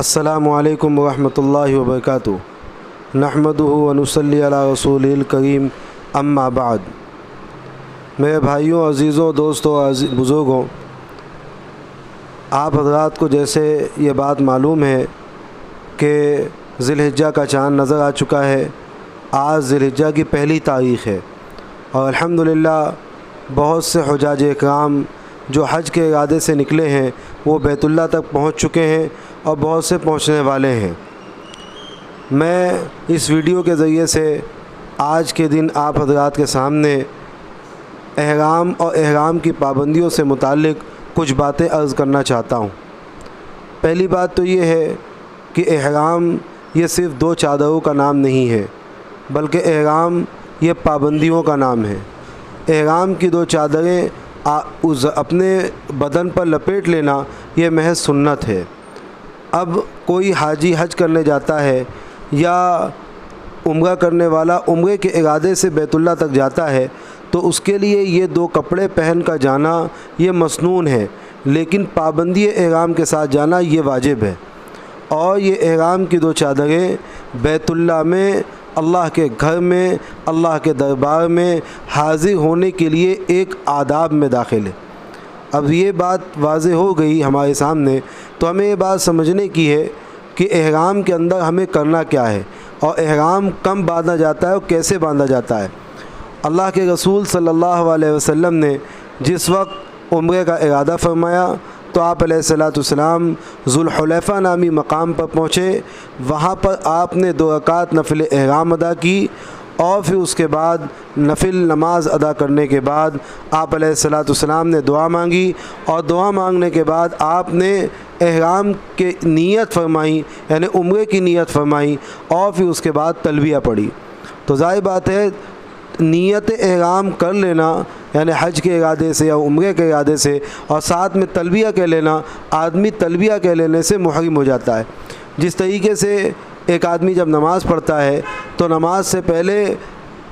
अस्सलामु अलैकुम वरहमतुल्लाहि वबरकातुहू नहमदुहु व नुसल्ली अला रसूलिल करीम अम्मा बाद। मेरे भाइयों, अज़ीज़ों, दोस्तों, बुज़ुर्गों, आप हज़रात को जैसे ये बात मालूम है कि ज़िलहिज्जा का चाँद नज़र आ चुका है। आज ज़िलहिज्जा की पहली तारीख़ है और अल्हम्दुलिल्लाह बहुत से हुज्जाज इकराम जो हज के इरादे से निकले हैं वो बैतुल्लाह तक पहुंच चुके हैं और बहुत से पहुंचने वाले हैं। मैं इस वीडियो के ज़रिए से आज के दिन आप हज़रात के सामने एहराम और एहराम की पाबंदियों से मुताल्लिक़ कुछ बातें अर्ज़ करना चाहता हूँ। पहली बात तो ये है कि एहराम ये सिर्फ़ दो चादरों का नाम नहीं है, बल्कि एहराम ये पाबंदियों का नाम है। एहराम की दो चादरें अपने बदन पर लपेट लेना ये महज सुन्नत है। अब कोई हाजी हज करने जाता है या उम्रा करने वाला उम्रे के इरादे से बैतुल्लाह तक जाता है तो उसके लिए ये दो कपड़े पहन कर जाना ये मसनून है, लेकिन पाबंदी एहराम के साथ जाना ये वाजिब है। और ये एहराम की दो चादरें बैतुल्लाह में, अल्लाह के घर में, अल्लाह के दरबार में हाज़िर होने के लिए एक आदाब में दाखिल है। अब ये बात वाज़ेह हो गई हमारे सामने, तो हमें ये बात समझने की है कि एहराम के अंदर हमें करना क्या है और एहराम कब बांधा जाता है और कैसे बांधा जाता है। अल्लाह के रसूल सल्लल्लाहु अलैहि वसल्लम ने जिस वक्त उम्रे का इरादा फरमाया तो आप अलैहिस्सलाम ज़ुल्हुलैफ़ा नामी मकाम पर पहुँचे। वहाँ पर आपने 2 रकात नफिल एहराम अदा की और फिर उसके बाद नफिल नमाज अदा करने के बाद आप अलैहिस्सलाम ने दुआ मांगी और दुआ मांगने के बाद आपने एहराम के नीयत फरमाई, यानी उम्रे की नीयत फरमाई और फिर उसके बाद तलबिया पढ़ी। तो ज़ाहिर बात है नीयत एहराम कर लेना, यानी हज के इरादे से या उम्रे के इरादे से, और साथ में तलबिया कह लेना, आदमी तलबिया कह लेने से मुहर्रिम हो जाता है। जिस तरीके से एक आदमी जब नमाज़ पढ़ता है तो नमाज से पहले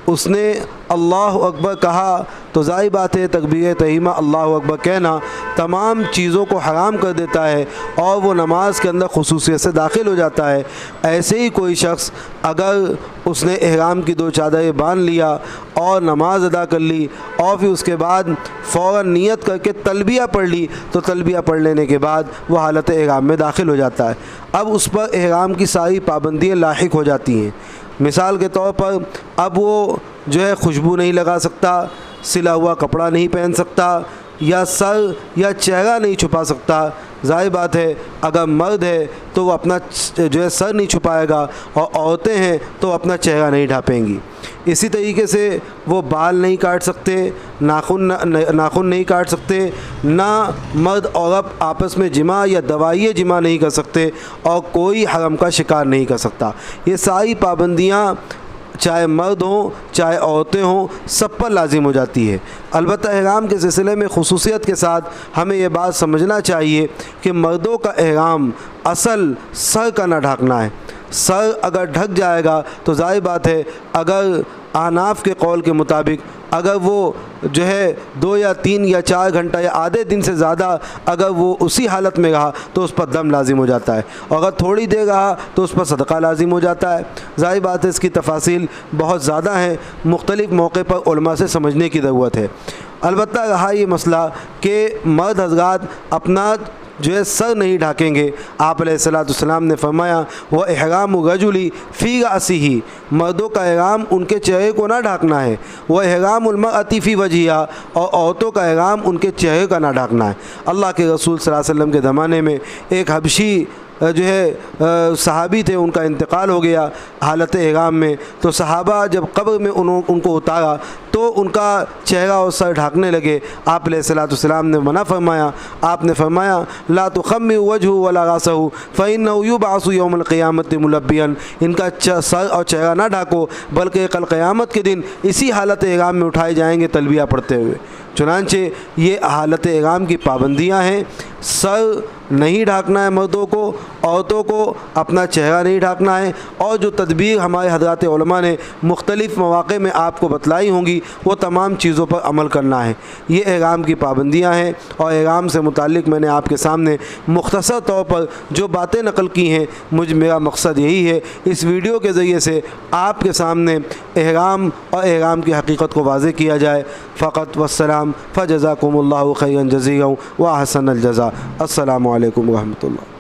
उसने अल्लाहु अकबर कहा तो ज़ाहिर बात है तकबीर तहीमा अल्लाहु अकबर कहना तमाम चीज़ों को हराम कर देता है और वो नमाज के अंदर खुसूसियत से दाखिल हो जाता है। ऐसे ही कोई शख्स अगर उसने एहराम की 2 चादरें बांध लिया और नमाज अदा कर ली और फिर उसके बाद फ़ौरन नियत करके तलबिया पढ़ ली तो तलबिया पढ़ लेने के बाद वो हालत एहराम में दाखिल हो जाता है। अब उस पर एहराम की सारी पाबंदियाँ लाहिक हो जाती हैं। मिसाल के तौर पर अब वो जो है खुशबू नहीं लगा सकता, सिला हुआ कपड़ा नहीं पहन सकता या सर या चेहरा नहीं छुपा सकता। ज़ाहिर बात है अगर मर्द है तो वो अपना जो है सर नहीं छुपाएगा और औरतें हैं तो अपना चेहरा नहीं ढाँपेंगी। इसी तरीके से वो बाल नहीं काट सकते, नाखून नहीं काट सकते, ना मर्द औरत आपस में जिमा या दवाई जिमा नहीं कर सकते और कोई हरम का शिकार नहीं कर सकता। ये सारी पाबंदियाँ चाहे मर्द हों चाहे औरतें हों सब पर लाजिम हो जाती है। अलबत्ता एहराम के सिलसिले में खुसूसियत के साथ हमें यह बात समझना चाहिए कि मर्दों का एहराम असल सर का ना ढकना है। सर अगर ढक जाएगा तो ज़ाहिर बात है अगर अहनाफ के कौल के मुताबिक अगर वो जो है 2 या 3 या 4 घंटा या आधे दिन से ज़्यादा अगर वो उसी हालत में रहा तो उस पर दम लाजिम हो जाता है और अगर थोड़ी देर रहा तो उस पर सदका लाजिम हो जाता है। ज़ाहिर बात है इसकी तफासिल बहुत ज़्यादा हैं, मुख्तलिफ़ मौक़े पर उलमा से समझने की ज़रूरत है। अलबत्ता रहा ये मसला कि मर्द हज़रात अपना जो है सर नहीं ढाकेंगे। आप अलैहिस्सलाम ने फरमाया वह एहराम रजुली फ़ी रासिही, मर्दों का एहराम उनके चेहरे को ना ढाकना है। वह एहरामुल मरअती फ़ी वजहिहा, और औरतों का एहराम उनके चेहरे का ना ढाकना है। अल्लाह के रसूल सल्लल्लाहु अलैहि वसल्लम के ज़माने में एक हबशी जो है सहाबी थे, उनका इंतकाल हो गया हालत एहराम में। तो सहाबा जब कब्र में उनको उतारा तो उनका चेहरा और सर ढाकने लगे। आप अलैहिस्सलाम ने मना फरमाया। आपने फरमाया ला तुखम्मिरु वजहु वला रासहु फ़इन्नहु युबअसु यौमल क़ियामति मुलब्बियन, इनका सर और चेहरा ना ढाको बल्कि कल क़यामत के दिन इसी हालत एहराम में उठाए जाएंगे तलबिया पढ़ते हुए। चुनांचे ये हालत एहराम की पाबंदियाँ हैं। सर नहीं ढाकना है मर्दों को, औरतों को अपना चेहरा नहीं ढाकना है। और जो तदबीर हमारे हज़रात उलमा ने मुख्तलिफ़ मौक़े में आपको बतलाई होंगी وہ تمام چیزوں پر عمل کرنا ہے۔ یہ احرام کی پابندیاں ہیں، اور احرام سے متعلق میں نے آپ کے سامنے مختصر طور پر جو باتیں نقل کی ہیں، میرا مقصد یہی ہے اس ویڈیو کے ذریعے سے آپ کے سامنے احرام اور احرام کی حقیقت کو واضح کیا جائے۔ فقط والسلام، فجزاکم اللہ خیرا جزیلا و احسن الجزاء۔ السلام علیکم ورحمۃ اللہ۔